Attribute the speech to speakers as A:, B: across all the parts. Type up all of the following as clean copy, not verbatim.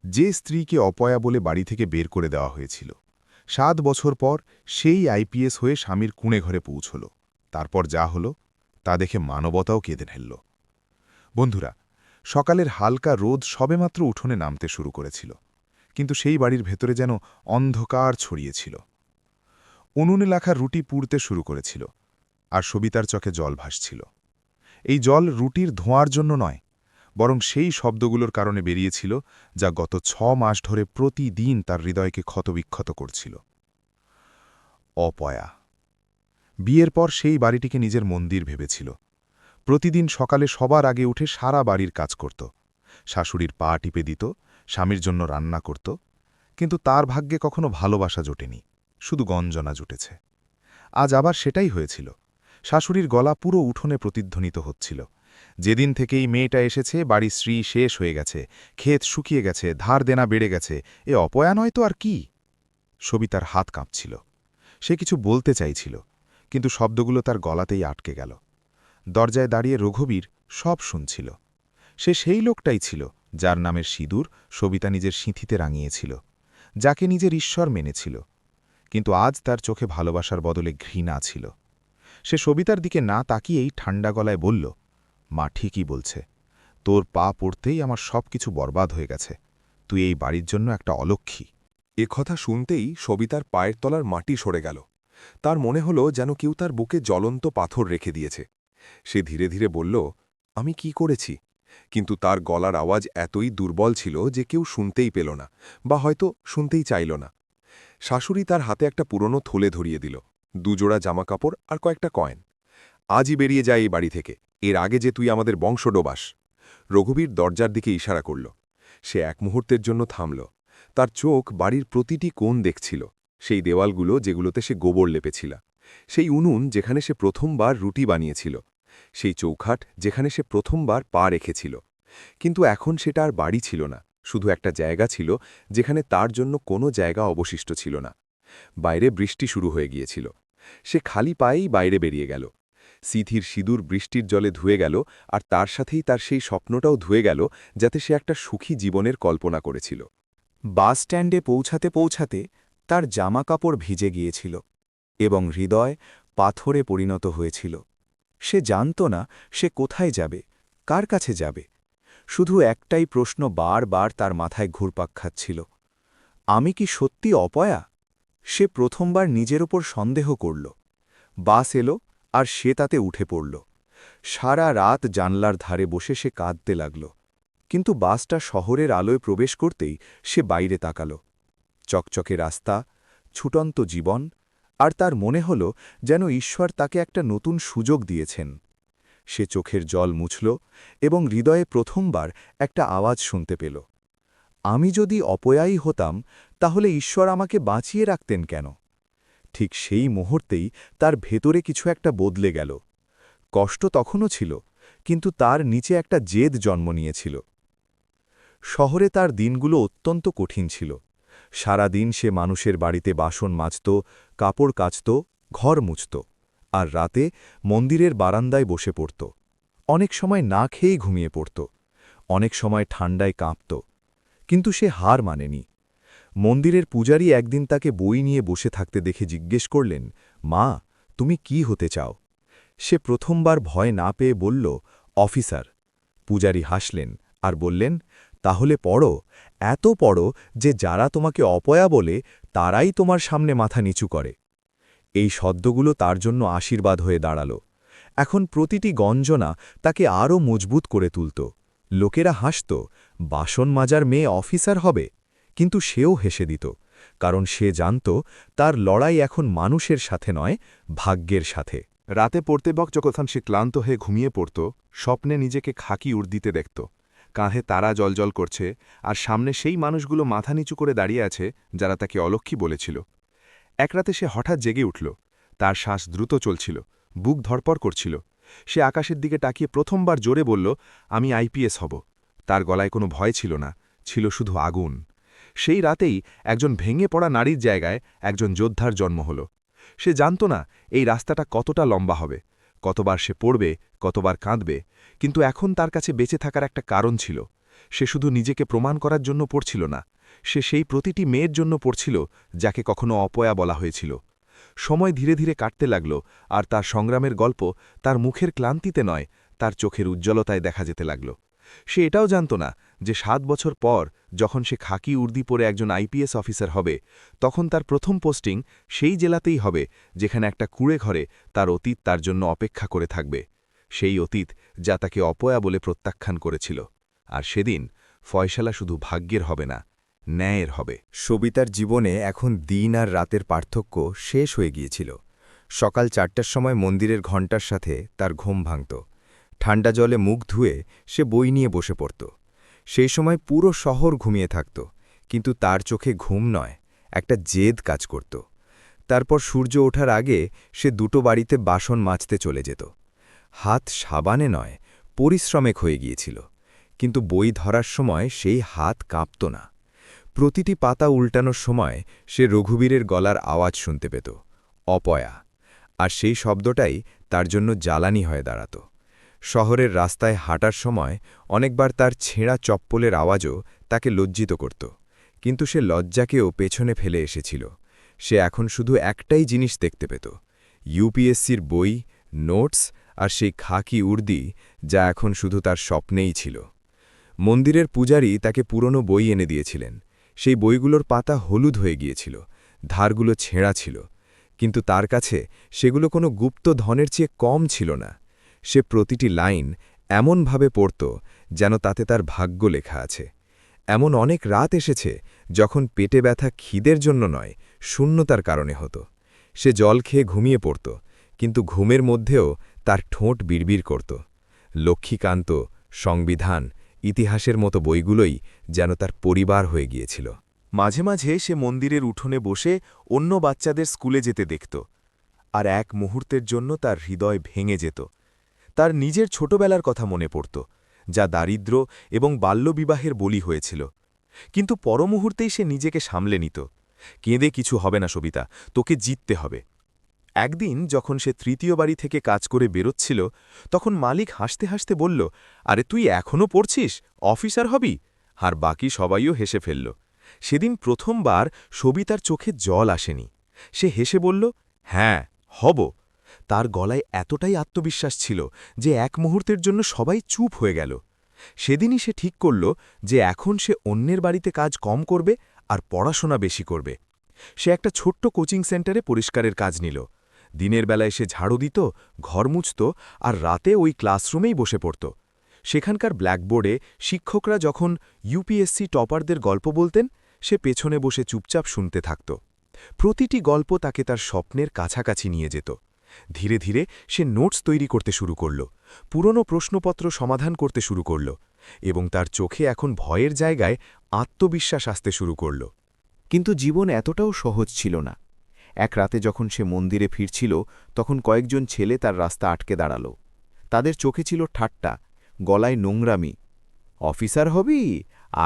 A: যে স্ত্রীকে অপয়া বলে বাড়ি থেকে বের করে দেওয়া হয়েছিল ৭ বছর পর সেই আইপিএস হয়ে স্বামীর কুঁড়ে ঘরে পৌঁছল। তারপর যা হলো তা দেখে মানবতাও কেঁদে ফেলল। বন্ধুরা, সকালের হালকা রোদ সবেমাত্র উঠোনে নামতে শুরু করেছিল, কিন্তু সেই বাড়ির ভেতরে যেন অন্ধকার ছড়িয়েছিল। উনুনে লাখা রুটি পুড়তে শুরু করেছিল, আর সবিতার চোখে জল ভাসছিল। এই জল রুটির ধোঁয়ার জন্য নয়, বরং সেই শব্দগুলোর কারণে বেরিয়েছিল যা গত ৬ মাস ধরে প্রতিদিন তার হৃদয়কে ক্ষতবিক্ষত করছিল। অপয়া বিয়ের পর সেই বাড়িটিকে নিজের মন্দির ভেবেছিল। প্রতিদিন সকালে সবার আগে উঠে সারা বাড়ির কাজ করত, শাশুড়ির পা টিপে দিত, স্বামীর জন্য রান্না করত। কিন্তু তার ভাগ্যে কখনো ভালোবাসা জোটেনি, শুধু গঞ্জনা জুটেছে। আজ আবার সেটাই হয়েছিল। শাশুড়ির গলা পুরো উঠোনে প্রতিধ্বনিত হচ্ছিল, যেদিন থেকেই মেয়েটা এসেছে বাড়ির শ্রী শেষ হয়ে গেছে, ক্ষেত শুকিয়ে গেছে, ধার দেনা বেড়ে গেছে, এ অপয়া নয় তো আর কি। সবিতার হাত কাঁপছিল। সে কিছু বলতে চাইছিল, কিন্তু শব্দগুলো তার গলাতেই আটকে গেল। দরজায় দাঁড়িয়ে রঘুবীর সব শুনছিল। সে সেই লোকটাই ছিল যার নামের সিঁদুর সবিতা নিজের সিঁথিতে রাঙিয়েছিল, যাকে নিজের ঈশ্বর মেনেছিল। কিন্তু আজ তার চোখে ভালোবাসার বদলে ঘৃণা ছিল। সে সবিতার দিকে না তাকিয়েই ঠান্ডা গলায় বলল, মা ঠিকই বলছে, তোর পা পড়তেই আমার সব কিছু বরবাদ হয়ে গেছে। তুই এই বাড়ির জন্য একটা অলক্ষী।
B: এ কথা শুনতেই সবিতার পায়ের তলার মাটি সরে গেল। তার মনে হল যেন কেউ তার বুকে জ্বলন্ত পাথর রেখে দিয়েছে। সে ধীরে ধীরে বলল, আমি কি করেছি? কিন্তু তার গলার আওয়াজ এতই দুর্বল ছিল যে কেউ শুনতেই পেল না, বা হয়তো শুনতেই চাইল না। শাশুড়ি তার হাতে একটা পুরনো থলে ধরিয়ে দিল, ২ জোড়া জামাকাপড় আর কয়েকটা কয়েন। আজই বেরিয়ে যায় এই বাড়ি থেকে, এর আগে যে তুই আমাদের বংশ ডোবাস। রঘুবীর দরজার দিকে ইশারা করল। সে এক মুহূর্তের জন্য থামল। তার চোখ বাড়ির প্রতিটি কোণ দেখছিল, সেই দেওয়ালগুলো যেগুলোতে সে গোবর লেপেছিল, সেই উনুন যেখানে সে প্রথমবার রুটি বানিয়েছিল, সেই চৌখাট যেখানে সে প্রথমবার পা রেখেছিল। কিন্তু এখন সেটা আর বাড়ি ছিল না, শুধু একটা জায়গা ছিল যেখানে তার জন্য কোনো জায়গা অবশিষ্ট ছিল না। বাইরে বৃষ্টি শুরু হয়ে গিয়েছিল। সে খালি পায়েই বাইরে বেরিয়ে গেল। সিঁথির সিঁদুর বৃষ্টির জলে ধুয়ে গেল, আর তার সাথেই তার সেই স্বপ্নটাও ধুয়ে গেল যাতে সে একটা সুখী জীবনের কল্পনা করেছিল।
C: বাস স্ট্যান্ডে পৌঁছাতে পৌঁছাতে তার জামাকাপড় ভিজে গিয়েছিল এবং হৃদয় পাথরে পরিণত হয়েছিল। সে জানত না সে কোথায় যাবে, কার কাছে যাবে। শুধু একটাই প্রশ্ন বারবার তার মাথায় ঘুরপাক খাচ্ছিল, আমি কি সত্যি অপয়া? সে প্রথমবার নিজের ওপর সন্দেহ করল। বাস এলো আর সে তাতে উঠে পড়ল। সারা রাত জানলার ধারে বসে সে কাঁদতে লাগল। কিন্তু বাসটা শহরের আলোয় প্রবেশ করতেই সে বাইরে তাকাল। চকচকে রাস্তা, ছুটন্ত জীবন, আর তার মনে হল যেন ঈশ্বর তাকে একটা নতুন সুযোগ দিয়েছেন। সে চোখের জল মুছল এবং হৃদয়ে প্রথমবার একটা আওয়াজ শুনতে পেল, আমি যদি অপয়াই হতাম তাহলে ঈশ্বর আমাকে বাঁচিয়ে রাখতেন কেন? ঠিক সেই মুহূর্তেই তার ভেতরে কিছু একটা বদলে গেল। কষ্ট তখনও ছিল, কিন্তু তার নিচে একটা জেদ জন্ম নিয়েছিল। শহরে তার দিনগুলো অত্যন্ত কঠিন ছিল। সারা দিন সে মানুষের বাড়িতে বাসন মাজত, কাপড় কাচত, ঘর মুছত, আর রাতে মন্দিরের বারান্দায় বসে পড়ত। অনেক সময় না খেয়েই ঘুমিয়ে পড়ত, অনেক সময় ঠান্ডায় কাঁপত। কিন্তু সে হার মানেনি। মন্দিরের পূজারী একদিন তাকে বই নিয়ে বসে থাকতে দেখে জিজ্ঞেস করলেন, মা, তুমি কি হতে চাও? সে প্রথমবার ভয় না পেয়ে বলল, অফিসার। পূজারী হাসলেন আর বললেন, তাহলে পড়ো, এত পড়ো যে যারা তোমাকে অপয়া বলে তারাই তোমার সামনে মাথা নিচু করে। এই শব্দগুলো তার জন্য আশীর্বাদ হয়ে দাঁড়াল। এখন প্রতিটি গঞ্জনা তাকে আরও মজবুত করে তুলত। লোকেরা হাসত, বাসন মাজার মেয়ে অফিসার হবে, কিন্তু সেও হেসে দিত, কারণ সে জানত তার লড়াই এখন মানুষের সাথে নয়, ভাগ্যের সাথে।
B: রাতে পড়তে যখন সে ক্লান্ত হয়ে ঘুমিয়ে পড়ত, স্বপ্নে নিজেকে খাকি উর্দিতে দেখত, কাঁধে তারা জলজল করছে, আর সামনে সেই মানুষগুলো মাথা নিচু করে দাঁড়িয়ে আছে যারা তাকে অলক্ষী বলেছিল। এক রাতে সে হঠাৎ জেগে উঠল। তার শ্বাস দ্রুত চলছিল, বুক ধরপড় করছিল। সে আকাশের দিকে তাকিয়ে প্রথমবার জোরে বলল, আমি আইপিএস হব। তার গলায় কোনো ভয় ছিল না, ছিল শুধু আগুন। সেই রাতেই একজন ভেঙে পড়া নারীর জায়গায় একজন যোদ্ধার জন্ম হল। সে জানত না এই রাস্তাটা কতটা লম্বা হবে, কতবার সে পড়বে, কতবার কাঁদবে, কিন্তু এখন তার কাছে বেঁচে থাকার একটা কারণ ছিল।
A: সে শুধু নিজেকে প্রমাণ করার জন্য পড়ছিল না, সে সেই প্রতিটি মেয়ের জন্য পড়ছিল যাকে কখনো অপয়া বলা হয়েছিল। সময় ধীরে ধীরে কাটতে লাগল, আর তার সংগ্রামের গল্প তার মুখের ক্লান্তিতে নয়, তার চোখের উজ্জ্বলতায় দেখা যেতে লাগল। সে এটাও জানত না যে 7 বছর পর যখন সে খাকি উর্দি পরে একজন আইপিএস অফিসার হবে, তখন তার প্রথম পোস্টিং সেই জেলাতেই হবে যেখানে একটা কুঁড়ে ঘরে তার অতীত তার জন্য অপেক্ষা করে থাকবে, সেই অতীত যা তাকে অপয়া বলে প্রত্যাখ্যান করেছিল। আর সেদিন ফয়সালা শুধু ভাগ্যের হবে না, ন্যায়ের হবে।
C: সবিতার জীবনে এখন দিন আর রাতের পার্থক্য শেষ হয়ে গিয়েছিল। সকাল 4টার সময় মন্দিরের ঘণ্টার সাথে তার ঘুম ভাঙত। ঠান্ডা জলে মুখ ধুয়ে সে বই নিয়ে বসে পড়ত। সেই সময় পুরো শহর ঘুমিয়ে থাকত, কিন্তু তার চোখে ঘুম নয়, একটা জেদ কাজ করত। তারপর সূর্য ওঠার আগে সে দুটো বাড়িতে বাসন মাজতে চলে যেত। হাত সাবানে নয়, পরিশ্রমে হয়ে গিয়েছিল, কিন্তু বই ধরার সময় সেই হাত কাঁপত না। প্রতিটি পাতা উল্টানোর সময় সে রঘুবীরের গলার আওয়াজ শুনতে পেত, অপয়া, আর সেই শব্দটাই তার জন্য জ্বালানি হয়ে দাঁড়াত। শহরের রাস্তায় হাঁটার সময় অনেকবার তার ছেঁড়া চপ্পলের আওয়াজও তাকে লজ্জিত করত, কিন্তু সে লজ্জাকেও পেছনে ফেলে এসেছিল। সে এখন শুধু একটাই জিনিস দেখতে পেত, ইউপিএসসির বই, নোটস আর সেই খাকি উর্দি, যা এখন শুধু তার স্বপ্নেই ছিল। মন্দিরের পূজারী তাকে পুরনো বই এনে দিয়েছিলেন। সেই বইগুলোর পাতা হলুদ হয়ে গিয়েছিল, ধারগুলো ছেঁড়া ছিল, কিন্তু তার কাছে সেগুলো কোনো গুপ্ত ধনের চেয়ে কম ছিল না। সে প্রতিটি লাইন এমনভাবে পড়ত যেন তাতে তার ভাগ্য লেখা আছে। এমন অনেক রাত এসেছে যখন পেটে ব্যথা খিদের জন্য নয়, শূন্যতার কারণে হতো। সে জল খেয়ে ঘুমিয়ে পড়ত, কিন্তু ঘুমের মধ্যেও তার ঠোঁট বিড়বিড় করত। লক্ষ্মীকান্ত, সংবিধান, ইতিহাসের মতো বইগুলোই যেন তার পরিবার হয়ে গিয়েছিল।
D: মাঝে মাঝে সে মন্দিরের উঠোনে বসে অন্য বাচ্চাদের স্কুলে যেতে দেখত, আর এক মুহূর্তের জন্য তার হৃদয় ভেঙে যেত। তার নিজের ছোটবেলার কথা মনে পড়ত, যা দারিদ্র্য এবং বাল্যবিবাহের বলি হয়েছিল। কিন্তু পরমুহূর্তেই সে নিজেকে সামলে নিত। কেঁদে কিছু হবে না সবিতা, তোকে জিততে হবে। একদিন যখন সে তৃতীয় বাড়ি থেকে কাজ করে বেরোচ্ছিল, তখন মালিক হাসতে হাসতে বলল, আরে তুই এখনও পড়ছিস, অফিসার হবি? আর বাকি সবাইও হেসে ফেলল। সেদিন প্রথমবার সবিতার চোখে জল আসেনি। সে হেসে বলল, হ্যাঁ, হব। তার গলায় এতটাই আত্মবিশ্বাস ছিল যে এক মুহূর্তের জন্য সবাই চুপ হয়ে গেল। সেদিনই সে ঠিক করল যে এখন সে অন্যের বাড়িতে কাজ কম করবে আর পড়াশোনা বেশি করবে। সে একটা ছোট্ট কোচিং সেন্টারে পরিষ্কারের কাজ নিল। দিনের বেলায় সে ঝাড়ু দিত, ঘর মুছত, আর রাতে ওই ক্লাসরুমেই বসে পড়ত। সেখানকার ব্ল্যাকবোর্ডে শিক্ষকরা যখন ইউপিএসসি টপারদের গল্প বলতেন, সে পেছনে বসে চুপচাপ শুনতে থাকত। প্রতিটি গল্প তাকে তার স্বপ্নের কাছাকাছি নিয়ে যেত। ধীরে ধীরে সে নোটস তৈরি করতে শুরু করল, পুরনো প্রশ্নপত্র সমাধান করতে শুরু করল, এবং তার চোখে এখন ভয়ের জায়গায় আত্মবিশ্বাস আসতে শুরু করল।
C: কিন্তু জীবন এতটাও সহজ ছিল না। এক রাতে যখন সে মন্দিরে ফিরছিল, তখন কয়েকজন ছেলে তার রাস্তা আটকে দাঁড়াল। তাদের চোখে ছিল ঠাট্টা, গলায় নোংরামি। অফিসার হবি?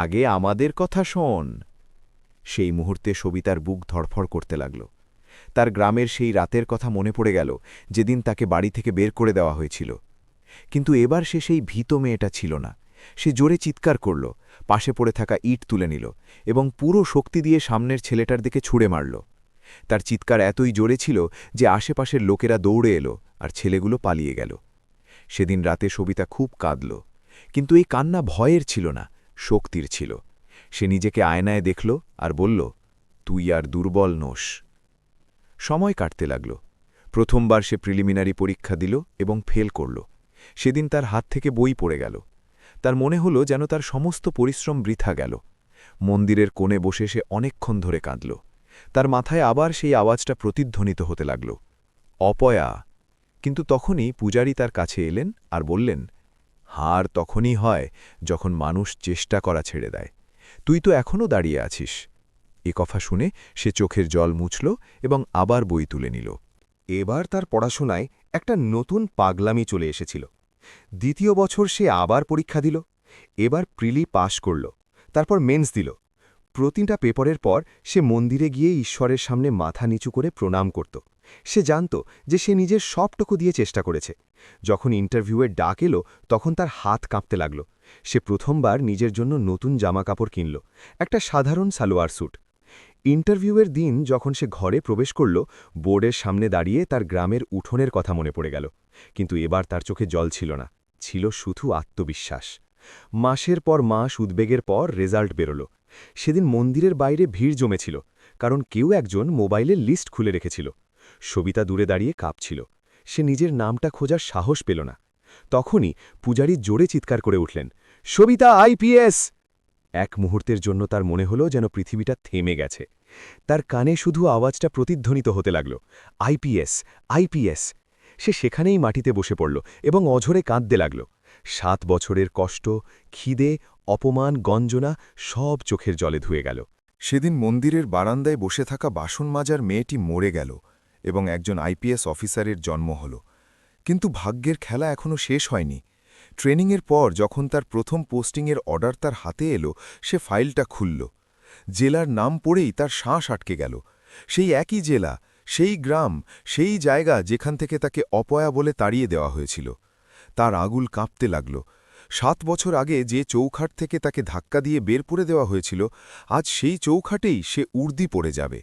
C: আগে আমাদের কথা শোন। সেই মুহূর্তে সবিতার বুক ধড়ফড় করতে লাগল। তার গ্রামের সেই রাতের কথা মনে পড়ে গেল, যেদিন তাকে বাড়ি থেকে বের করে দেওয়া হয়েছিল। কিন্তু এবার সে সেই ভীত মেয়েটা ছিল না। সে জোরে চিৎকার করল, পাশে পড়ে থাকা ইট তুলে নিল এবং পুরো শক্তি দিয়ে সামনের ছেলেটার দিকে ছুঁড়ে মারল। তার চিৎকার এতই জোরে ছিল যে আশেপাশের লোকেরা দৌড়ে এলো আর ছেলেগুলো পালিয়ে গেল। সেদিন রাতে সবিতা খুব কাঁদল, কিন্তু এই কান্না ভয়ের ছিল না, শক্তির ছিল। সে নিজেকে আয়নায় দেখল আর বলল, তুই আর দুর্বল নোস। সময় কাটতে লাগল। প্রথমবার সে প্রিলিমিনারি পরীক্ষা দিল এবং ফেল করল। সেদিন তার হাত থেকে বই পড়ে গেল। তার মনে হলো যেন তার সমস্ত পরিশ্রম বৃথা গেল। মন্দিরের কোণে বসে সে অনেকক্ষণ ধরে কাঁদল। তার মাথায় আবার সেই আওয়াজটা প্রতিধ্বনিত হতে লাগল, অপয়া। কিন্তু তখনই পূজারী তার কাছে এলেন আর বললেন, হার তখনই হয় যখন মানুষ চেষ্টা করা ছেড়ে দেয়। তুই তো এখনও দাঁড়িয়ে আছিস। এ কথা শুনে সে চোখের জল মুছল এবং আবার বই তুলে নিল।
D: এবার তার পড়াশোনায় একটা নতুন পাগলামি চলে এসেছিল। দ্বিতীয় বছর সে আবার পরীক্ষা দিল। এবার প্রিলি পাশ করল, তারপর মেন্স দিল। প্রতিটা পেপারের পর সে মন্দিরে গিয়ে ঈশ্বরের সামনে মাথা নিচু করে প্রণাম করত। সে জানত যে সে নিজের সবটুকু দিয়ে চেষ্টা করেছে। যখন ইন্টারভিউয়ের ডাক এলো, তখন তার হাত কাঁপতে লাগল, সে প্রথমবার নিজের জন্য নতুন জামাকাপড় কিনল, একটা সাধারণ সালোয়ার স্যুট। ইন্টারভিউয়ের দিন যখন সে ঘরে প্রবেশ করল, বোর্ডের সামনে দাঁড়িয়ে তার গ্রামের উঠোনের কথা মনে পড়ে গেল। কিন্তু এবার তার চোখে জল ছিল না, ছিল শুধু আত্মবিশ্বাস। মাসের পর মাস উদ্বেগের পর রেজাল্ট বেরোল। সেদিন মন্দিরের বাইরে ভিড় জমেছিল, কারণ কেউ একজন মোবাইলের লিস্ট খুলে রেখেছিল। সবিতা দূরে দাঁড়িয়ে কাঁপছিল। সে নিজের নামটা খোঁজার সাহস পেল না। তখনই পূজারী জোরে চিৎকার করে উঠলেন, সবিতা আইপিএস! এক মুহূর্তের জন্য তার মনে হলো যেন পৃথিবীটা থেমে গেছে। তার কানে শুধু আওয়াজটা প্রতিধ্বনিত হতে লাগল, আইপিএস, আইপিএস! সে সেখানেই মাটিতে বসে পড়ল এবং অঝরে কাঁদতে লাগল। 7 বছরের কষ্ট, খিদে, অপমান, গঞ্জনা সব চোখের জলে ধুয়ে গেল।
A: সেদিন মন্দিরের বারান্দায় বসে থাকা বাসন মাজার মেয়েটি মরে গেল এবং একজন আইপিএস অফিসারের জন্ম হল। কিন্তু ভাগ্যের খেলা এখনও শেষ হয়নি। ট্রেনিংয়ের পর যখন তার প্রথম পোস্টিংয়ের অর্ডার তার হাতে এলো, সে ফাইলটা খুলল। জেলার নাম পড়েই তার শ্বাস আটকে গেল। সেই একই জেলা, সেই গ্রাম, সেই জায়গা যেখান থেকে তাকে অপয়া বলে তাড়িয়ে দেওয়া হয়েছিল। তার আগুল কাঁপতে লাগল। 7 বছর আগে যে চৌখাট থেকে তাকে ধাক্কা দিয়ে বের করে দেওয়া হয়েছিল, আজ সেই চৌখাটেই সে উর্দি পড়ে যাবে।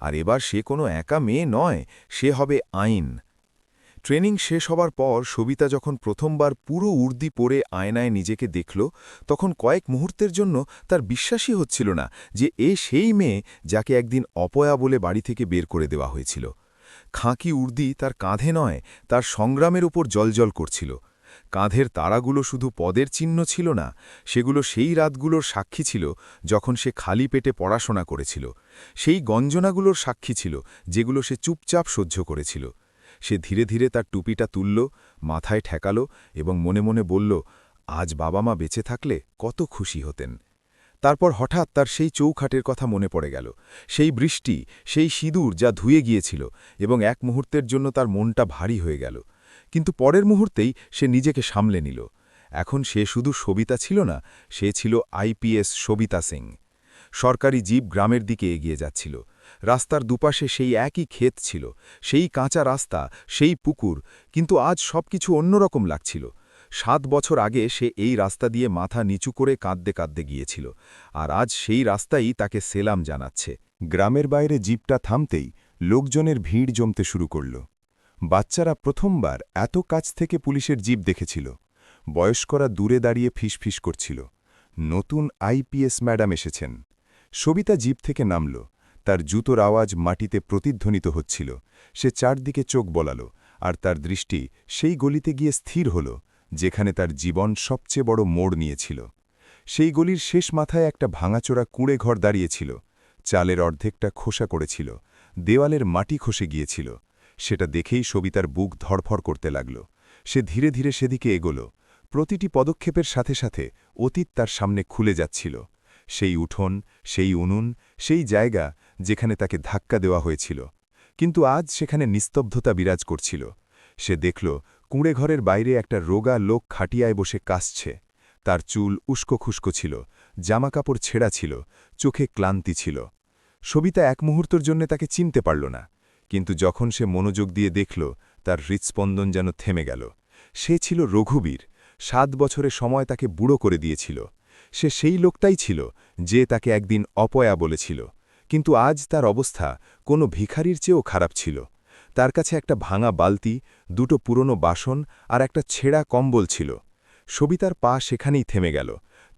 A: আর এবার সে কোনো একা মেয়ে নয়, সে হবে আইন। ট্রেনিং শেষ হবার পর সবিতা যখন প্রথমবার পুরো উর্দি পরে আয়নায় নিজেকে দেখল, তখন কয়েক মুহূর্তের জন্য তার বিশ্বাসই হচ্ছিল না যে সেই মেয়ে যাকে একদিন অপয়া বলে বাড়ি থেকে বের করে দেওয়া হয়েছিল। খাঁকি উর্দি তার কাঁধে নয়, তার সংগ্রামের উপর জ্বলজ্বল করছিল। কাঁধের তারাগুলো শুধু পদের চিহ্ন ছিল না, সেগুলো সেই রাতগুলোর সাক্ষী ছিল যখন সে খালি পেটে পড়াশোনা করেছিল, সেই গঞ্জনাগুলোর সাক্ষী ছিল যেগুলো সে চুপচাপ সহ্য করেছিল। সে ধীরে ধীরে তার টুপিটা তুলল, মাথায় ঠেকাল এবং মনে মনে বলল, আজ বাবা মা বেঁচে থাকলে কত খুশি হতেন। তারপর হঠাৎ তার সেই চৌখাটের কথা মনে পড়ে গেল, সেই বৃষ্টি, সেই সিঁদুর যা ধুয়ে গিয়েছিল, এবং এক মুহূর্তের জন্য তার মনটা ভারী হয়ে গেল। কিন্তু পরের মুহূর্তেই সে নিজেকে সামলে নিল। এখন সে শুধু সবিতা ছিল না, সে ছিল আইপিএস সবিতা সিং। সরকারি জিপ গ্রামের দিকে এগিয়ে যাচ্ছিল। রাস্তার দুপাশে সেই একই ক্ষেত ছিল, সেই কাঁচা রাস্তা, সেই পুকুর, কিন্তু আজ সবকিছু অন্যরকম লাগছিল। 7 বছর আগে সে এই রাস্তা দিয়ে মাথা নিচু করে কাঁদতে কাঁদতে গিয়েছিল, আর আজ সেই রাস্তাই তাকে সেলাম জানাচ্ছে।
C: গ্রামের বাইরে জিপটা থামতেই লোকজনের ভিড় জমতে শুরু করল। বাচ্চারা প্রথমবার এত কাছ থেকে পুলিশের জিপ দেখেছিল। বয়স্করা দূরে দাঁড়িয়ে ফিসফিস করছিল, নতুন আইপিএস ম্যাডাম এসেছেন। সবিতা জিপ থেকে নামল, তার জুতোর আওয়াজ মাটিতে প্রতিধ্বনিত হচ্ছিল। সে চারদিকে চোখ বলাল, আর তার দৃষ্টি সেই গলিতে গিয়ে স্থির হল যেখানে তার জীবন সবচেয়ে বড় মোড় নিয়েছিল। সেই গলির শেষ মাথায় একটা ভাঙাচোরা কুঁড়ে ঘর দাঁড়িয়েছিল। চালের অর্ধেকটা খোসা করেছিল, দেওয়ালের মাটি খসে গিয়েছিল। সেটা দেখেই সবিতার বুক ধড়ফড় করতে লাগল। সে ধীরে ধীরে সেদিকে এগোল। প্রতিটি পদক্ষেপের সাথে সাথে অতীত তার সামনে খুলে যাচ্ছিল। সেই উঠোন, সেই উনুন, সেই জায়গা যেখানে তাকে ধাক্কা দেওয়া হয়েছিল। কিন্তু আজ সেখানে নিস্তব্ধতা বিরাজ করছিল। সে দেখল কুঁড়েঘরের বাইরে একটা রোগা লোক খাটিয়ায় বসে কাশছে। তার চুল উস্কো খুস্কো ছিল, জামাকাপড় ছেঁড়া ছিল, চোখে ক্লান্তি ছিল। সবিতা এক মুহূর্তের জন্য তাকে চিনতে পারল না, কিন্তু যখন সে মনোযোগ দিয়ে দেখল, তার হৃৎস্পন্দন যেন থেমে গেল। সে ছিল রঘুবীর। 7 বছরের সময় তাকে বুড়ো করে দিয়েছিল। সে সেই লোকটাই ছিল যে তাকে একদিন অপয়া বলেছিল, কিন্তু আজ তার অবস্থা কোনো ভিখারির চেয়েও খারাপ ছিল। তার কাছে একটা ভাঙা বালতি, 2টো পুরনো বাসন আর একটা ছেঁড়া কম্বল ছিল। সবিতার পা সেখানেই থেমে গেল।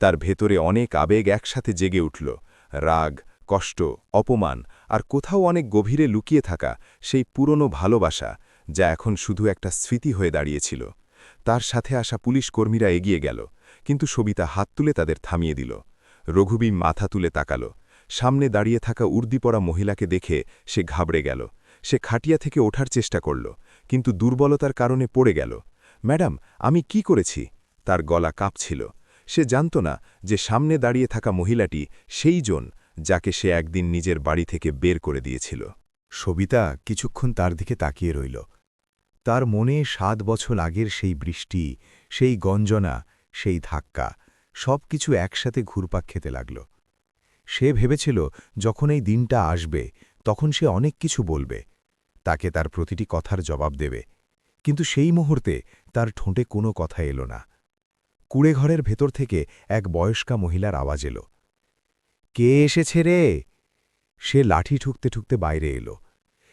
C: তার ভেতরে অনেক আবেগ একসাথে জেগে উঠল, রাগ, কষ্ট, অপমান, আর কোথাও অনেক গভীরে লুকিয়ে থাকা সেই পুরনো ভালোবাসা, যা এখন শুধু একটা স্মৃতি হয়ে দাঁড়িয়েছিল। তার সাথে আসা পুলিশ কর্মীরা এগিয়ে গেল, কিন্তু সবিতা হাত তুলে তাদের থামিয়ে দিল। রঘুবী মাথা তুলে তাকাল। সামনে দাঁড়িয়ে থাকা উর্দি পরা মহিলাকে দেখে সে ঘাবড়ে গেল। সে খাটিয়া থেকে ওঠার চেষ্টা করল, কিন্তু দুর্বলতার কারণে পড়ে গেল। ম্যাডাম, আমি কি করেছি? তার গলা কাঁপছিল। সে জানত না যে সামনে দাঁড়িয়ে থাকা মহিলাটি সেই জন যাকে সে একদিন নিজের বাড়ি থেকে বের করে দিয়েছিল।
A: সবিতা কিছুক্ষণ তার দিকে তাকিয়ে রইল। তার মনে 7 বছর আগের সেই বৃষ্টি, সেই গঞ্জনা, সেই ধাক্কা, সবকিছু একসাথে ঘুরপাক খেতে লাগল। সে ভেবেছিল যখন এই দিনটা আসবে তখন সে অনেক কিছু বলবে, তাকে তার প্রতিটি কথার জবাব দেবে, কিন্তু সেই মুহূর্তে তার ঠোঁটে কোনো কথা এলো না।
C: কুড়েঘরের ভেতর থেকে এক বয়স্কা মহিলার আওয়াজ এলো। কে এসেছে রে? সে লাঠি ঠুকতে ঠুকতে বাইরে এলো।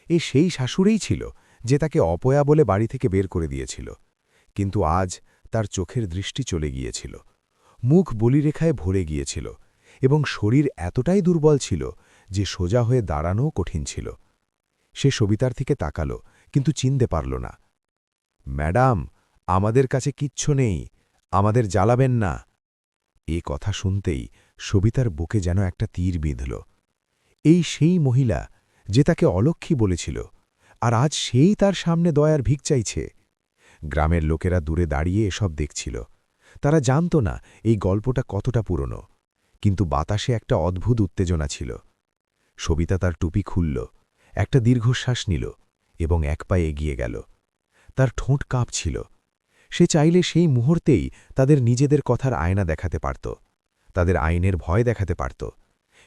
C: এ সেই শাশুড়িই ছিল যে তাকে অপয়া বলে বাড়ি থেকে বের করে দিয়েছিল। কিন্তু আজ তার চোখের দৃষ্টি চলে গিয়েছিল, মুখ বলিরেখায় ভরে গিয়েছিল এবং শরীর এতটাই দুর্বল ছিল যে সোজা হয়ে দাঁড়ানোও কঠিন ছিল। সে সবিতার দিকে তাকালো, কিন্তু চিনতে পারল না। ম্যাডাম, আমাদের কাছে কিচ্ছু নেই, আমাদের জ্বালাবেন না। এ কথা শুনতেই সবিতার বুকে যেন একটা তীর বিঁধল। এই সেই মহিলা যে তাকে অলক্ষী বলেছিল, আর আজ সেই তার সামনে দয়ার ভিক চাইছে। গ্রামের লোকেরা দূরে দাঁড়িয়ে এসব দেখছিল। তারা জানত না এই গল্পটা কতটা পুরনো, কিন্তু বাতাসে একটা অদ্ভুত উত্তেজনা ছিল। সবিতা তার টুপি খুলল, একটা দীর্ঘশ্বাস নিল এবং এক পায়ে এগিয়ে গেল। তার ঠোঁট কাঁপছিল। সে চাইলে সেই মুহূর্তেই তাদের নিজেদের কথার আয়না দেখাতে পারত, তাদের আইনের ভয় দেখাতে পারত,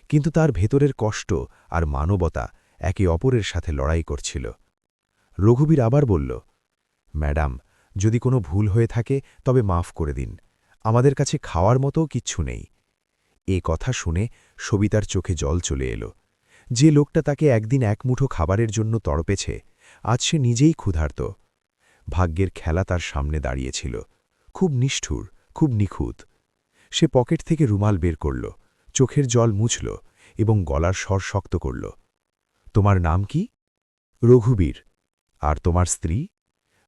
C: কিন্তু তার ভেতরের কষ্ট আর মানবতা একে অপরের সাথে লড়াই করছিল। রঘুবীর আবার বলল, ম্যাডাম, যদি কোনো ভুল হয়ে থাকে তবে মাফ করে দিন, আমাদের কাছে খাওয়ার মতোও কিচ্ছু নেই। এ কথা শুনে সবিতার চোখে জল চলে এলো। যে লোকটা তাকে একদিন এক মুঠো খাবারের জন্য তড়পেছে, আজ সে নিজেই ক্ষুধার্ত। ভাগ্যের খেলা তার সামনে দাঁড়িয়েছিল, খুব নিষ্ঠুর, খুব নিখুঁত। সে পকেট থেকে রুমাল বের করল, চোখের জল মুছল এবং গলার স্বর শক্ত করল। তোমার নাম কি? রঘুবীর। আর তোমার স্ত্রী?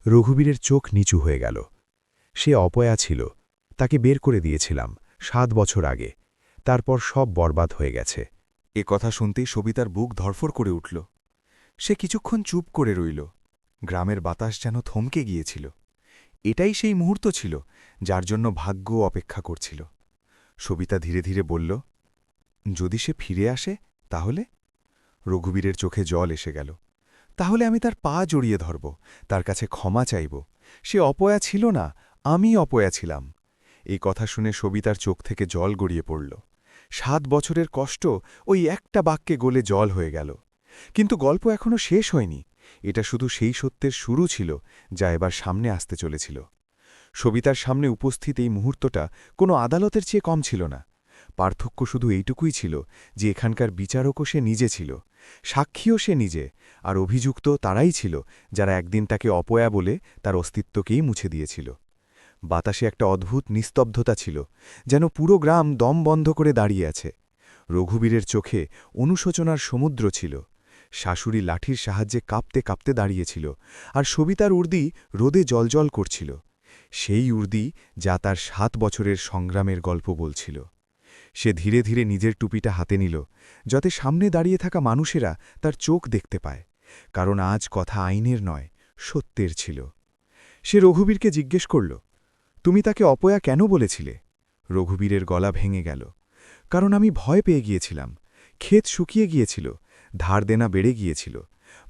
C: রঘুবীরের চোখ নিচু হয়ে গেল। সে অপয়া ছিল, তাকে বের করে দিয়েছিলাম 7 বছর আগে, তারপর সব বরবাদ হয়ে গেছে।
B: এ কথা শুনতেই সবিতার বুক ধরফর করে উঠল। সে কিছুক্ষণ চুপ করে রইল। গ্রামের বাতাস যেন থমকে গিয়েছিল। এটাই সেই মুহূর্ত ছিল যার জন্য ভাগ্য অপেক্ষা করছিল। সবিতা ধীরে ধীরে বলল, যদি সে ফিরে আসে তাহলে? রঘুবীরের চোখে জল এসে গেল। তাহলে আমি তার পা জড়িয়ে ধরব, তার কাছে ক্ষমা চাইব। সে অপয়া ছিল না, আমি অপয়া ছিলাম। এই কথা শুনে সবিতার চোখ থেকে জল গড়িয়ে পড়ল। 7 বছরের কষ্ট ওই একটা বাক্যে গলে জল হয়ে গেল। কিন্তু গল্প এখনও শেষ হয়নি। এটা শুধু সেই সত্যের শুরু ছিল যা এবার সামনে আসতে চলেছিল। সবিতার সামনে উপস্থিত এই মুহূর্তটা কোনো আদালতের চেয়ে কম ছিল না। পার্থক্য শুধু এইটুকুই ছিল যে এখানকার বিচারকও সে নিজে ছিল, সাক্ষীও সে নিজে, আর অভিযুক্ত তারাই ছিল যারা একদিন তাকে অপয়া বলে তার অস্তিত্বকেই মুছে দিয়েছিল। বাতাসে একটা অদ্ভুত নিস্তব্ধতা ছিল, যেন পুরো গ্রাম দম বন্ধ করে দাঁড়িয়ে আছে। রঘুবীরের চোখে অনুশোচনার সমুদ্র ছিল। শাশুড়ি লাঠির সাহায্যে কাঁপতে কাঁপতে দাঁড়িয়েছিল, আর সবিতার উর্দি রোদে জলজল করছিল। সেই উর্দি যা তার 7 বছরের সংগ্রামের গল্প বলছিল। সে ধীরে ধীরে নিজের টুপিটা হাতে নিল, যাতে সামনে দাঁড়িয়ে থাকা মানুষেরা তার চোখ দেখতে পায়, কারণ আজ কথা আইনের নয়, সত্যের ছিল। সে রঘুবীরকে জিজ্ঞেস করল, তুমি তাকে অপয়া কেন বলেছিলে? রঘুবীরের গলা ভেঙে গেল। কারণ আমি ভয় পেয়ে গিয়েছিলাম। ক্ষেত শুকিয়ে গিয়েছিল, ধার দেনা বেড়ে গিয়েছিল।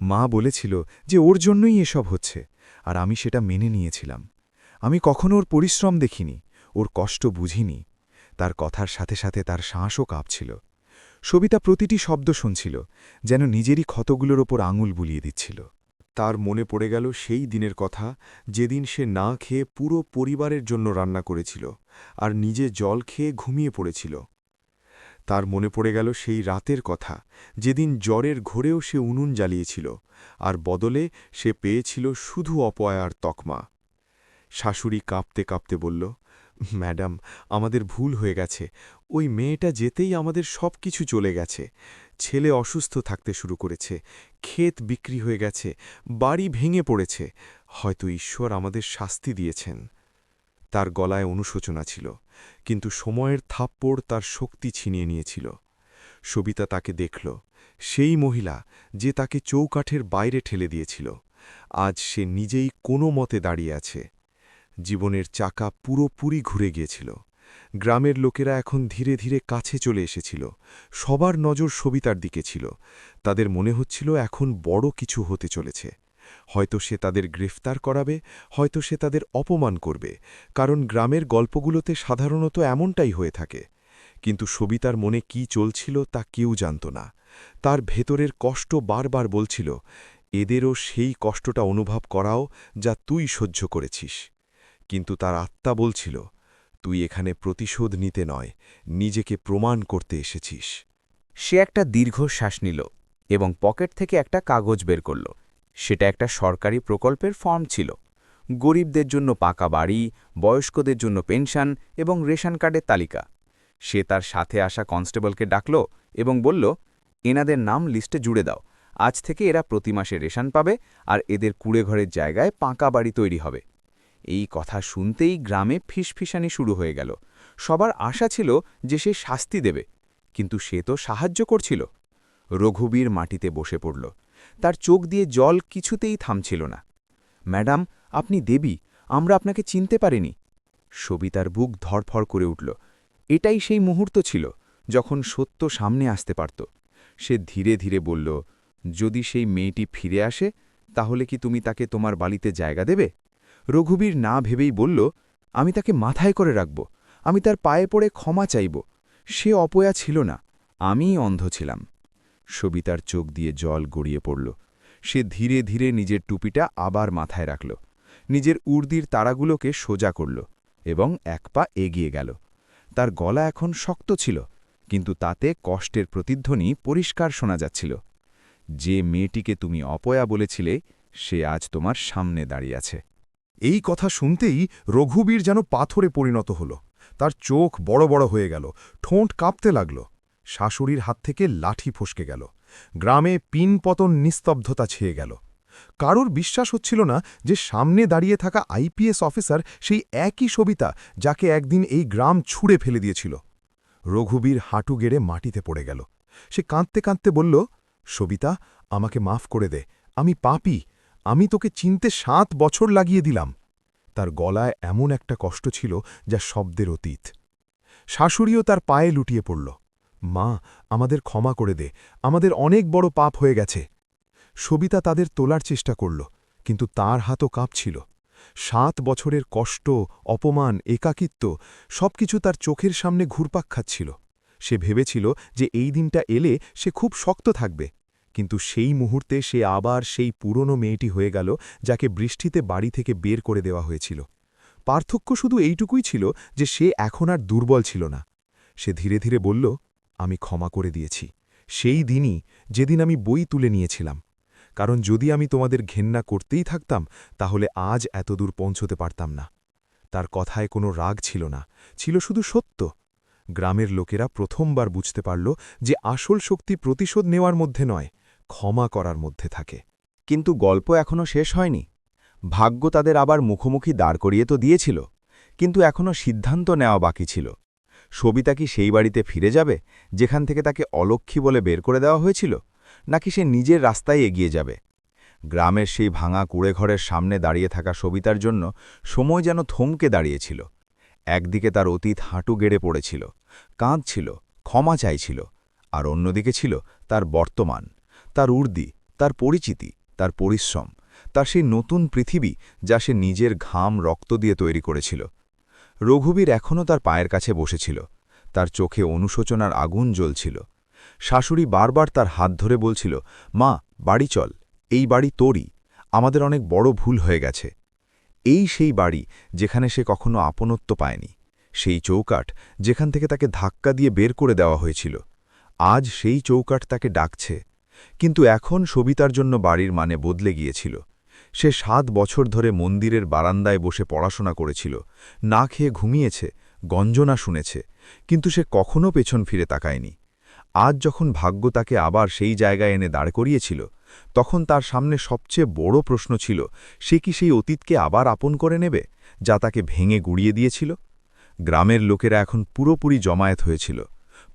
B: মা বলেছিল যে ওর জন্যই এসব হচ্ছে, আর আমি সেটা মেনে নিয়েছিলাম। আমি কখনো ওর পরিশ্রম দেখিনি, ওর কষ্ট বুঝিনি। তার কথার সাথে সাথে তার শ্বাসও কাঁপছিল। সবিতা প্রতিটি শব্দ শুনছিল, যেন নিজেরই ক্ষতগুলোর ওপর আঙুল বুলিয়ে দিচ্ছিল। তার মনে পড়ে গেল সেই দিনের কথা, যেদিন সে না খেয়ে পুরো পরিবারের জন্য রান্না করেছিল আর নিজে জল খেয়ে ঘুমিয়ে পড়েছিল। তার মনে পড়ে গেল সেই রাতের কথা, যেদিন জ্বরের ঘোরেও সে উনুন জ্বালিয়েছিল, আর বদলে সে পেয়েছিল শুধু অপয়ার তকমা। শাশুড়ি কাঁপতে কাঁপতে বলল, ম্যাডাম, আমাদের ভুল হয়ে গেছে। ওই মেয়েটা যেতেই আমাদের সব কিছু চলে গেছে। ছেলে অসুস্থ থাকতে শুরু করেছে, ক্ষেত বিক্রি হয়ে গেছে, বাড়ি ভেঙে পড়েছে। হয়তো ঈশ্বর আমাদের শাস্তি দিয়েছেন। তার গলায় অনুশোচনা ছিল, কিন্তু সময়ের থাপ্পড় তার শক্তি ছিনিয়ে নিয়েছিল। সবিতা তাকে দেখল, সেই মহিলা যে তাকে চৌকাঠের বাইরে ঠেলে দিয়েছিল। আজ সে নিজেই কোনো মতে দাঁড়িয়ে আছে। জীবনের চাকা পুরোপুরি ঘুরে গিয়েছিল। গ্রামের লোকেরা এখন ধীরে ধীরে কাছে চলে এসেছিল। সবার নজর সবিতার দিকে ছিল। তাদের মনে হচ্ছিল এখন বড় কিছু হতে চলেছে। হয়তো সে তাদের গ্রেফতার করাবে, হয়তো সে তাদের অপমান করবে, কারণ গ্রামের গল্পগুলোতে সাধারণত এমনটাই হয়ে থাকে। কিন্তু সবিতার মনে কি চলছিল তা কেউ জানত না। তার ভেতরের কষ্ট বারবার বলছিল, এদেরও সেই কষ্টটা অনুভব করাও যা তুই সহ্য করেছিস। কিন্তু তার আত্মা বলছিল, তুই এখানে প্রতিশোধ নিতে নয়, নিজেকে প্রমাণ করতে এসেছিস।
C: সে একটা দীর্ঘশ্বাস নিল এবং পকেট থেকে একটা কাগজ বের করল। সেটা একটা সরকারি প্রকল্পের ফর্ম ছিল। গরিবদের জন্য পাকা বাড়ি, বয়স্কদের জন্য পেনশন এবং রেশন কার্ডের তালিকা। সে তার সাথে আসা কনস্টেবলকে ডাকল এবং বলল, এনাদের নাম লিস্টে জুড়ে দাও। আজ থেকে এরা প্রতি মাসে রেশন পাবে আর এদের কুড়েঘরের জায়গায় পাকা বাড়ি তৈরি হবে। এই কথা শুনতেই গ্রামে ফিসফিসানি শুরু হয়ে গেল। সবার আশা ছিল যে সে শাস্তি দেবে, কিন্তু সে তো সাহায্য করছিল। রঘুবীর মাটিতে বসে পড়ল। তার চোখ দিয়ে জল কিছুতেই থামছিল না। ম্যাডাম, আপনি দেবী, আমরা আপনাকে চিনতে পারিনি। সবিতার বুক ধড়ফড় করে উঠল। এটাই সেই মুহূর্ত ছিল যখন সত্য সামনে আসতে পারত। সে ধীরে ধীরে বলল, যদি সেই মেয়েটি ফিরে আসে তাহলে কি তুমি তাকে তোমার বাড়িতে জায়গা দেবে? রঘুবীর না ভেবেই বলল, আমি তাকে মাথায় করে রাখব, আমি তার পায়ে পড়ে ক্ষমা চাইব। সে অপয়া ছিল না, আমিই অন্ধ ছিলাম। সবিতার চোখ দিয়ে জল গড়িয়ে পড়ল। সে ধীরে ধীরে নিজের টুপিটা আবার মাথায় রাখল, নিজের উর্দির তারাগুলোকে সোজা করল এবং এক পা এগিয়ে গেল। তার গলা এখন শক্ত ছিল, কিন্তু তাতে কষ্টের প্রতিধ্বনি পরিষ্কার শোনা যাচ্ছিল। যে মেয়েটিকে তুমি অপয়া বলেছিলে, সে আজ তোমার সামনে দাঁড়িয়ে আছে।
A: এই কথা শুনতেই রঘুবীর যেন পাথরে পরিণত হল। তার চোখ বড় বড় হয়ে গেল, ঠোঁট কাঁপতে লাগল। শাশুড়ির হাত থেকে লাঠি ফসকে গেল। গ্রামে পিনপতন নিস্তব্ধতা ছেয়ে গেল। কারোর বিশ্বাস হচ্ছিল না যে সামনে দাঁড়িয়ে থাকা আইপিএস অফিসার সেই একই সবিতা যাকে একদিন এই গ্রাম ছুঁড়ে ফেলে দিয়েছিল। রঘুবীর হাঁটু গেড়ে মাটিতে পড়ে গেল। সে কাঁদতে কাঁদতে বলল, সবিতা, আমাকে মাফ করে দে, আমি পাপী, আমি তোকে চিনতে 7 বছর লাগিয়ে দিলাম। তার গলায় এমন একটা কষ্ট ছিল যা শব্দের অতীত। শাশুড়িও তার পায়ে লুটিয়ে পড়ল। মা, আমাদের ক্ষমা করে দে, আমাদের অনেক বড় পাপ হয়ে গেছে। সবিতা তাদের তোলার চেষ্টা করল, কিন্তু তার হাতও কাঁপছিল। 7 বছরের কষ্ট, অপমান, একাকিত্ব সবকিছু তার চোখের সামনে ঘুরপাক খাচ্ছিল। সে ভেবেছিল যে এই দিনটা এলে সে খুব শক্ত থাকবে, কিন্তু সেই মুহূর্তে সে আবার সেই পুরনো মেয়েটি হয়ে গেল যাকে বৃষ্টিতে বাড়ি থেকে বের করে দেওয়া হয়েছিল। পার্থক্য শুধু এইটুকুই ছিল যে সে এখন আর দুর্বল ছিল না। সে ধীরে ধীরে বলল, আমি ক্ষমা করে দিয়েছি, সেই দিনই যেদিন আমি বই তুলে নিয়েছিলাম। কারণ যদি আমি তোমাদের ঘেন্না করতেই থাকতাম তাহলে আজ এতদূর পৌঁছতে পারতাম না। তার কথায় কোনো রাগ ছিল না, ছিল শুধু সত্য। গ্রামের লোকেরা প্রথমবার বুঝতে পারল যে আসল শক্তি প্রতিশোধ নেওয়ার মধ্যে নয়, ক্ষমা করার মধ্যে থাকে।
C: কিন্তু গল্প এখনও শেষ হয়নি। ভাগ্য তাদের আবার মুখোমুখি দাঁড় করিয়ে তো দিয়েছিল, কিন্তু এখনও সিদ্ধান্ত নেওয়া বাকি ছিল। সবিতা কি সেই বাড়িতে ফিরে যাবে যেখান থেকে তাকে অলক্ষী বলে বের করে দেওয়া হয়েছিল, নাকি সে নিজের রাস্তায় এগিয়ে যাবে? গ্রামের সেই ভাঙা কুড়েঘরের সামনে দাঁড়িয়ে থাকা সবিতার জন্য সময় যেন থমকে দাঁড়িয়েছিল। একদিকে তার অতীত হাঁটু গেড়ে পড়েছিল, কাঁদছিল, ক্ষমা চাইছিল, আর অন্যদিকে ছিল তার বর্তমান, তার উর্দি, তার পরিচিতি, তার পরিশ্রম, তার সেই নতুন পৃথিবী যা সে নিজের ঘাম রক্ত দিয়ে তৈরি করেছিল। রঘুবীর এখনও তার পায়ের কাছে বসেছিল, তার চোখে অনুশোচনার আগুন জ্বলছিল। শাশুড়ি বারবার তার হাত ধরে বলছিল, মা, বাড়ি চল, এই বাড়ি তোরই, আমাদের অনেক বড় ভুল হয়ে গেছে। এই সেই বাড়ি যেখানে সে কখনো আপনত্ব পায়নি, সেই চৌকাঠ যেখান থেকে তাকে ধাক্কা দিয়ে বের করে দেওয়া হয়েছিল। আজ সেই চৌকাঠ তাকে ডাকছে। কিন্তু এখন সবিতার জন্য বাড়ির মানে বদলে গিয়েছিল। সে 7 বছর ধরে মন্দিরের বারান্দায় বসে পড়াশোনা করেছিল, না খেয়ে ঘুমিয়েছে, গঞ্জনা শুনেছে, কিন্তু সে কখনও পেছন ফিরে তাকায়নি। আজ যখন ভাগ্য তাকে আবার সেই জায়গায় এনে দাঁড় করিয়েছিল, তখন তার সামনে সবচেয়ে বড় প্রশ্ন ছিল, সে কি সেই অতীতকে আবার আপন করে নেবে যা তাকে ভেঙে গুড়িয়ে দিয়েছিল? গ্রামের লোকেরা এখন পুরোপুরি জমায়েত হয়েছিল।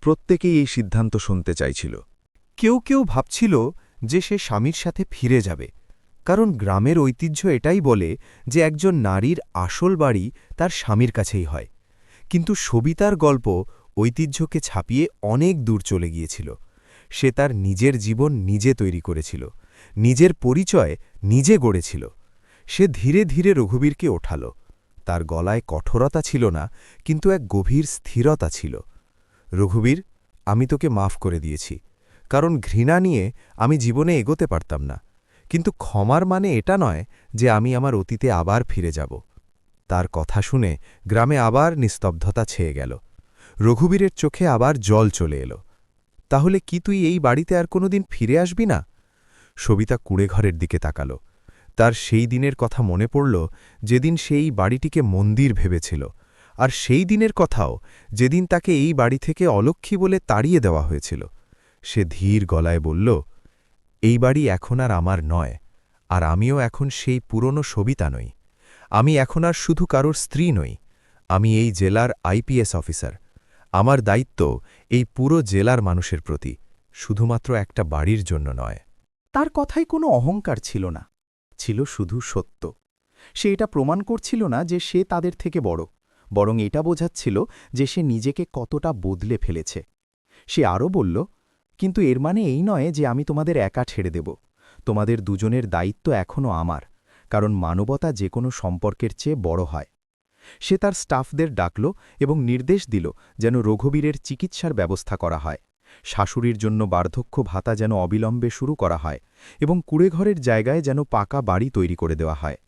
C: প্রত্যেকেই এই সিদ্ধান্ত শুনতে চাইছিল।
E: কেউ কেউ ভাবছিল যে সে স্বামীর সাথে ফিরে যাবে, কারণ গ্রামের ঐতিহ্য এটাই বলে যে একজন নারীর আসল বাড়ি তার স্বামীর কাছেই হয়। কিন্তু সবিতার গল্প ঐতিহ্যকে ছাপিয়ে অনেক দূর চলে গিয়েছিল। সে তার নিজের জীবন নিজে তৈরি করেছিল, নিজের পরিচয় নিজে গড়েছিল। সে ধীরে ধীরে রঘুবীরকে ওঠাল। তার গলায় কঠোরতা ছিল না, কিন্তু এক গভীর স্থিরতা ছিল। রঘুবীর, আমি তোকে মাফ করে দিয়েছি, কারণ ঘৃণা নিয়ে আমি জীবনে এগোতে পারতাম না। কিন্তু ক্ষমার মানে এটা নয় যে আমি আমার অতীতে আবার ফিরে যাব। তার কথা শুনে গ্রামে আবার নিস্তব্ধতা ছেয়ে গেল। রঘুবীরের চোখে আবার জল চলে এলো। তাহলে কি তুই এই বাড়িতে আর কোনোদিন ফিরে আসবি না? সবিতা কুঁড়েঘরের দিকে তাকাল। তার সেই দিনের কথা মনে পড়ল, যেদিন সেই বাড়িটিকে মন্দির ভেবেছিল, আর সেই দিনের কথাও যেদিন তাকে এই বাড়ি থেকে অলক্ষী বলে তাড়িয়ে দেওয়া হয়েছিল। সে ধীর গলায় বলল, এই বাড়ি এখন আর আমার নয়, আর আমিও এখন সেই পুরনো সবিতা নই। আমি এখন আর শুধু কারোর স্ত্রী নই, আমি এই জেলার আইপিএস অফিসার। আমার দায়িত্ব এই পুরো জেলার মানুষের প্রতি, শুধুমাত্র একটা বাড়ির জন্য নয়।
C: তার কথায় কোনো অহংকার ছিল না, ছিল শুধু সত্য। সে এটা প্রমাণ করছিল না যে সে তাদের থেকে বড়, বরং এটা বোঝাচ্ছিল যে সে নিজেকে কতটা বদলে ফেলেছে। সে আরও বলল, কিন্তু এর মানে এই নয় যে আমি তোমাদের একা ছেড়ে দেব। তোমাদের দুজনের দায়িত্ব এখনও আমার, কারণ মানবতা যে কোনো সম্পর্কের চেয়ে বড় হয়। সে তার স্টাফদের ডাকল এবং নির্দেশ দিল যেন রঘুবীরের চিকিৎসার ব্যবস্থা করা হয়, শাশুড়ির জন্য বার্ধক্য ভাতা যেন অবিলম্বে শুরু করা হয়, এবং কুঁড়েঘরের জায়গায় যেন পাকা বাড়ি তৈরি করে দেওয়া হয়।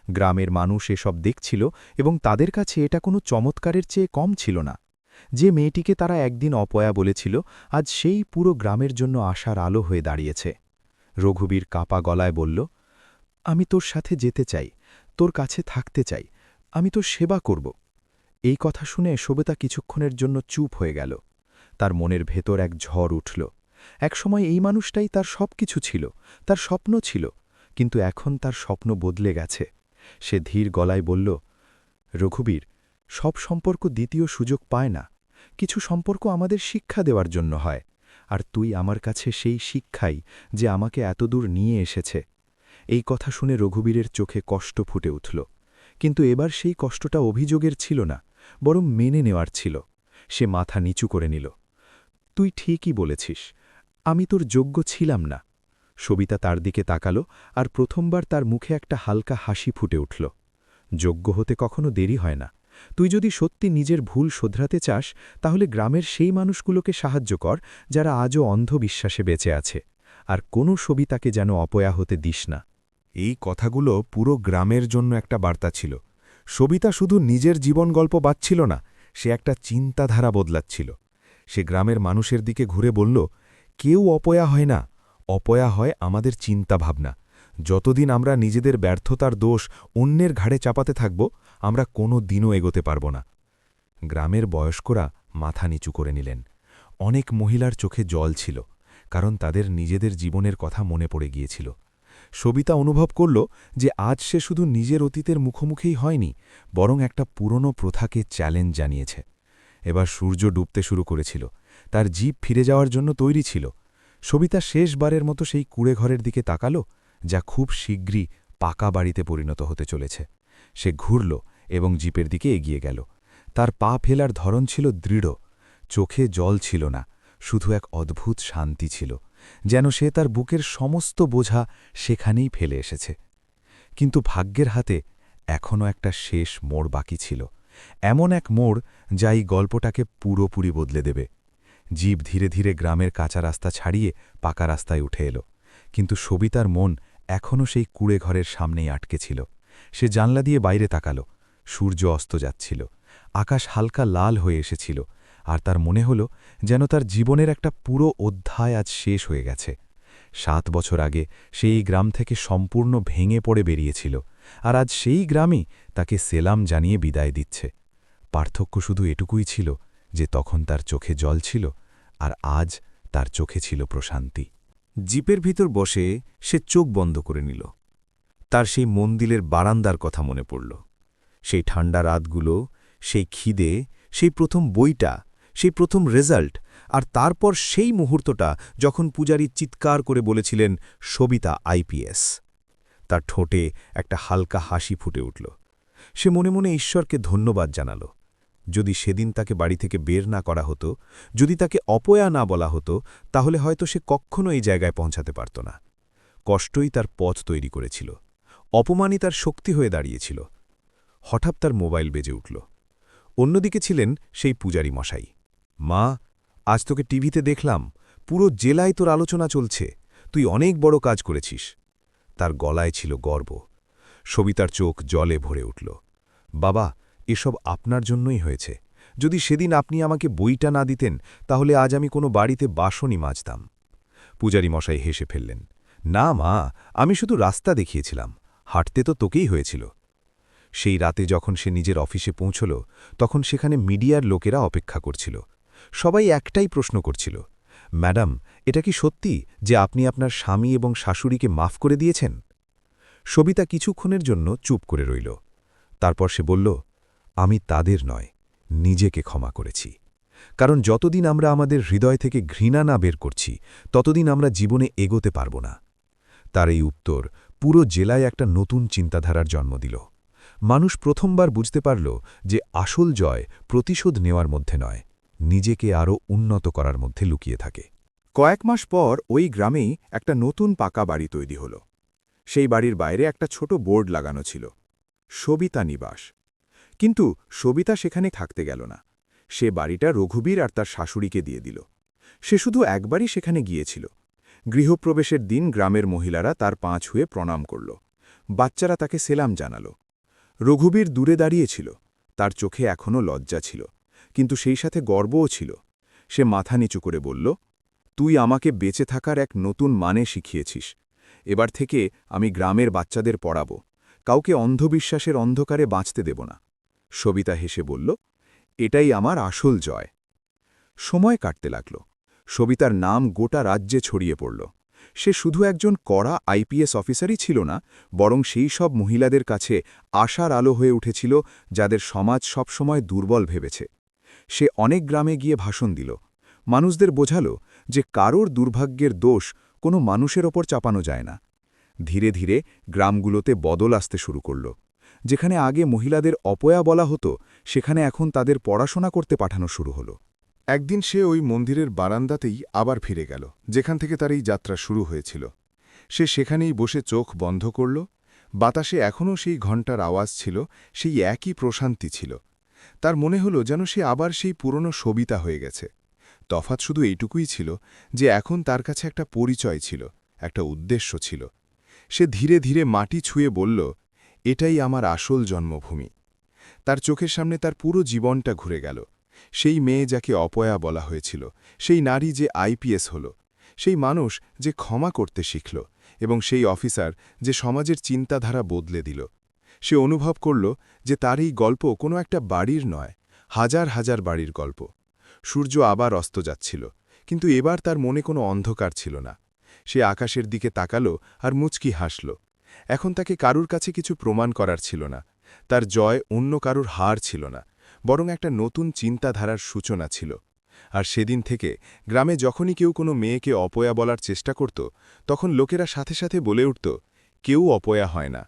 C: গ্রামের মানুষ এসব দেখছিল এবং তাদের কাছে এটা কোনো চমৎকারের চেয়ে কম ছিল না। যে মেয়েটিকে তারা একদিন অপয়া বলেছিল, আজ সেই পুরো গ্রামের জন্য আশার আলো হয়ে দাঁড়িয়েছে। রঘুবীর কাপা গলায় বলল, আমি তোর সাথে যেতে চাই, তোর কাছে থাকতে চাই, আমি তোর সেবা করব। এই কথা শুনে সবিতা কিছুক্ষণের জন্য চুপ হয়ে গেল। তার মনের ভেতর এক ঝড় উঠল। একসময় এই মানুষটাই তার সব কিছু ছিল, তার স্বপ্ন ছিল, কিন্তু এখন তার স্বপ্ন বদলে গেছে। সে ধীর গলায় বলল, রঘুবীর, সব সম্পর্ক দ্বিতীয় সুযোগ পায় না। কিছু সম্পর্ক আমাদের শিক্ষা দেওয়ার জন্য হয়, আর তুই আমার কাছে সেই শিক্ষাই যে আমাকে এতদূর নিয়ে এসেছে। এই কথা শুনে রঘুবীরের চোখে কষ্ট ফুটে উঠল, কিন্তু এবার সেই কষ্টটা অভিযোগের ছিল না, বরং মেনে নেওয়ার ছিল। সে মাথা নিচু করে নিল। তুই ঠিকই বলেছিস, আমি তোর যোগ্য ছিলাম না। সবিতা তার দিকে তাকাল, আর প্রথমবার তার মুখে একটা হালকা হাসি ফুটে উঠল। যোগ্য হতে কখনো দেরি হয় না। তুই যদি সত্যি নিজের ভুল শোধরাতে চাস, তাহলে গ্রামের সেই মানুষগুলোকে সাহায্য কর যারা আজও অন্ধবিশ্বাসে বেঁচে আছে, আর কোনো সবিতাকে যেন অপয়া হতে দিস না।
B: এই কথাগুলো পুরো গ্রামের জন্য একটা বার্তা ছিল। সবিতা শুধু নিজের জীবন গল্প বাঁচছিল না, সে একটা চিন্তাধারা বদলাচ্ছিল। সে গ্রামের মানুষের দিকে ঘুরে বলল, কেউ অপয়া হয় না, অপয়া হয় আমাদের চিন্তাভাবনা। যতদিন আমরা নিজেদের ব্যর্থতার দোষ অন্যের ঘাড়ে চাপাতে থাকব, আমরা কোনো দিনও এগোতে পারব না। গ্রামের বয়স্করা মাথা নিচু করে নিলেন। অনেক মহিলার চোখে জল ছিল, কারণ তাদের নিজেদের জীবনের কথা মনে পড়ে গিয়েছিল। সবিতা অনুভব করল যে আজ সে শুধু নিজের অতীতের মুখোমুখিই হয়নি, বরং একটা পুরনো প্রথাকে চ্যালেঞ্জ জানিয়েছে। এবার সূর্য ডুবতে শুরু করেছিল, তার জীব ফিরে যাওয়ার জন্য তৈরি ছিল। সবিতা শেষবারের মতো সেই কুঁড়েঘরের দিকে তাকাল, যা খুব শীঘ্রই পাকা বাড়িতে পরিণত হতে চলেছে। সে ঘুরল এবং জিপের দিকে এগিয়ে গেল। তার পা ফেলার ধরন ছিল দৃঢ়, চোখে জল ছিল না, শুধু এক অদ্ভুত শান্তি ছিল, যেন সে তার বুকের সমস্ত বোঝা সেখানেই ফেলে এসেছে। কিন্তু ভাগ্যের হাতে এখনও একটা শেষ মোড় বাকি ছিল, এমন এক মোড় যা এই গল্পটাকে পুরোপুরি বদলে দেবে। জীব ধীরে ধীরে গ্রামের কাঁচা রাস্তা ছাড়িয়ে পাকা রাস্তায় উঠে এলো, কিন্তু সবিতার মন এখনও সেই কুঁড়েঘরের সামনেই আটকে ছিল। সে জানলা দিয়ে বাইরে তাকাল। সূর্য অস্ত যাচ্ছিল, আকাশ হালকা লাল হয়ে এসেছিল, আর তার মনে হল যেন তার জীবনের একটা পুরো অধ্যায় আজ শেষ হয়ে গেছে। 7 বছর আগে সেই গ্রাম থেকে সম্পূর্ণ ভেঙে পড়ে বেরিয়েছিল, আর আজ সেই গ্রামই তাকে সেলাম জানিয়ে বিদায় দিচ্ছে। পার্থক্য শুধু এটুকুই ছিল যে তখন তার চোখে জল ছিল, আর আজ তার চোখে ছিল প্রশান্তি।
D: জিপের ভিতর বসে সে চোখ বন্ধ করে নিল। তার সেই মন্দিরের বারান্দার কথা মনে পড়ল, সেই ঠান্ডা রাতগুলো, সেই খিদে, সেই প্রথম বইটা, সেই প্রথম রেজাল্ট, আর তারপর সেই মুহূর্তটা যখন পূজারী চিৎকার করে বলেছিলেন সবিতা আইপিএস। তার ঠোঁটে একটা হালকা হাসি ফুটে উঠল। সে মনে মনে ঈশ্বরকে ধন্যবাদ জানাল। যদি সেদিন তাকে বাড়ি থেকে বের না করা হতো, যদি তাকে অপয়া না বলা হতো, তাহলে হয়তো সে কখনো এই জায়গায় পৌঁছাতে পারত না। কষ্টই তার পথ তৈরি করেছিল, অপমানই তার শক্তি হয়ে দাঁড়িয়েছিল। হঠাৎ তার মোবাইল বেজে উঠল। অন্যদিকে ছিলেন সেই পূজারী মশাই। মা, আজ তোকে টিভিতে দেখলাম, পুরো জেলায় তোর আলোচনা চলছে, তুই অনেক বড় কাজ করেছিস। তার গলায় ছিল গর্ব। সবিতার চোখ জলে ভরে উঠল।
A: বাবা, এসব আপনার জন্যই হয়েছে। যদি সেদিন আপনি আমাকে বইটা না দিতেন তাহলে আজ আমি কোনো বাড়িতে বাসনই মাজতাম। পূজারী মশাই হেসে ফেললেন। না মা, আমি শুধু রাস্তা দেখিয়েছিলাম, হাঁটতে তো তোকেই হয়েছিল। সেই রাতে যখন সে নিজের অফিসে পৌঁছল তখন সেখানে মিডিয়ার লোকেরা অপেক্ষা করছিল। সবাই একটাই প্রশ্ন করছিল, ম্যাডাম, এটা কি সত্যি যে আপনি আপনার স্বামী এবং শাশুড়িকে মাফ করে দিয়েছেন? সবিতা কিছুক্ষণের জন্য চুপ করে রইল। তারপর সে বলল, আমি তাদের নয়, নিজেকে ক্ষমা করেছি। কারণ যতদিন আমরা আমাদের হৃদয় থেকে ঘৃণা না বের করছি ততদিন আমরা জীবনে এগোতে পারব না। তার এই উত্তর পুরো জেলায় একটা নতুন চিন্তাধারার জন্ম দিল। মানুষ প্রথমবার বুঝতে পারল যে আসল জয় প্রতিশোধ নেওয়ার মধ্যে নয়, নিজেকে আরও উন্নত করার মধ্যে লুকিয়ে থাকে।
C: কয়েক মাস পর ওই গ্রামেই একটা নতুন পাকা বাড়ি তৈরি হল। সেই বাড়ির বাইরে একটা ছোট বোর্ড লাগানো ছিল, সবিতা নিবাস। কিন্তু সবিতা সেখানে থাকতে গেল না। সে বাড়িটা রঘুবীর আর তার শাশুড়িকে দিয়ে দিল। সে শুধু একবারই সেখানে গিয়েছিল। গৃহপ্রবেশের দিন গ্রামের মহিলারা তার পা ছুঁয়ে প্রণাম করল। বাচ্চারা তাকে সেলাম জানাল। রঘুবীর দূরে দাঁড়িয়েছিল, তার চোখে এখনও লজ্জা ছিল, কিন্তু সেই সাথে গর্বও ছিল। সে মাথা নিচু করে বলল, তুই আমাকে বেঁচে থাকার এক নতুন মানে শিখিয়েছিস। এবার থেকে আমি গ্রামের বাচ্চাদের পড়াব, কাউকে অন্ধবিশ্বাসের অন্ধকারে বাঁচতে দেব না। সবিতা হেসে বলল, এটাই আমার আসল জয়। সময় কাটতে লাগল। সবিতার নাম গোটা রাজ্যে ছড়িয়ে পড়ল। সে শুধু একজন কড়া আইপিএস অফিসারই ছিল না, বরং সেই সব মহিলাদের কাছে আশার আলো হয়ে উঠেছিল যাদের সমাজ সবসময় দুর্বল ভেবেছে। সে অনেক গ্রামে গিয়ে ভাষণ দিল। মানুষদের বোঝাল যে কারোর দুর্ভাগ্যের দোষ কোনো মানুষের ওপর চাপানো যায় না। ধীরে ধীরে গ্রামগুলোতে বদল আসতে শুরু করল। যেখানে আগে মহিলাদের অপয়া বলা হতো, সেখানে এখন তাদের পড়াশোনা করতে পাঠানো শুরু হলো।
A: একদিন সে ওই মন্দিরের বারান্দাতেই আবার ফিরে গেল, যেখান থেকে তার এই যাত্রা শুরু হয়েছিল। সে সেখানেই বসে চোখ বন্ধ করল। বাতাসে এখনও সেই ঘণ্টার আওয়াজ ছিল, সেই একই প্রশান্তি ছিল। তার মনে হল যেন সে আবার সেই পুরনো সবিতা হয়ে গেছে। তফাৎ শুধু এইটুকুই ছিল যে এখন তার কাছে একটা পরিচয় ছিল, একটা উদ্দেশ্য ছিল। সে ধীরে ধীরে মাটি ছুঁয়ে বলল, এটাই আমার আসল জন্মভূমি। তার চোখের সামনে তার পুরো জীবনটা ঘুরে গেল। সেই মেয়ে যাকে অপয়া বলা হয়েছিল, সেই নারী যে আইপিএস হল, সেই মানুষ যে ক্ষমা করতে শিখল, এবং সেই অফিসার যে সমাজের চিন্তাধারা বদলে দিল। সে অনুভব করল যে তার এই গল্প কোনো একটা বাড়ির নয়, হাজার হাজার বাড়ির গল্প। সূর্য আবার অস্ত যাচ্ছিল, কিন্তু এবার তার মনে কোনো অন্ধকার ছিল না। সে আকাশের দিকে তাকাল আর মুচকি হাসল। এখন তাকে কারুর কাছে কিছু প্রমাণ করার ছিল না। তার জয় অন্য কারুর হার ছিল না, বরং একটা নতুন চিন্তাধারার সূচনা ছিল। আর সেদিন থেকে গ্রামে যখনই কেউ কোনো মেয়েকে অপয়া বলার চেষ্টা করত, তখন লোকেরা সাথে সাথে বলে উঠত, কেউ অপয়া হয় না,